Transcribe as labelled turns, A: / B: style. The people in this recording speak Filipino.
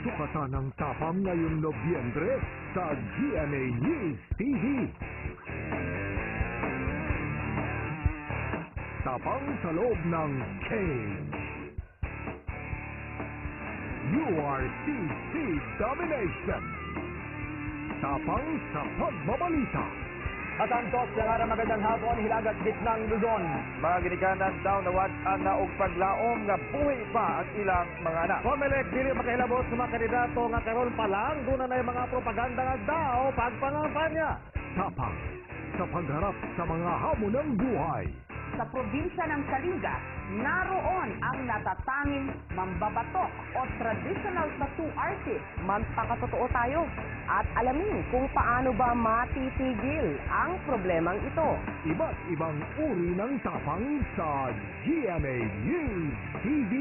A: sukatan ng tapang ngayong Nobyembre sa GMA News TV. Tapang sa loob ng cage. URCC Domination. Tapang sa pagbabalita.
B: Matantok sa nga magandang hapon, hilagat gitnang Luzon.
C: Mga ginikanan daw nawad ang naog paglaom nga buhay pa ang ilang mga anak.
B: Comelec dili makahilabot sa mga kandidato nga karon pa lang doon na mga propaganda nga daw pagpangampanya.
A: Tapang sa pagharap sa mga hamon ng buhay.
D: Sa probinsya ng Kalinga, naroon ang natatanging mambabatok o traditional tattoo artist. Magpakatotoo tayo at alamin kung paano ba matitigil ang problemang ito.
A: Iba't ibang uri ng tapang sa GMA News TV.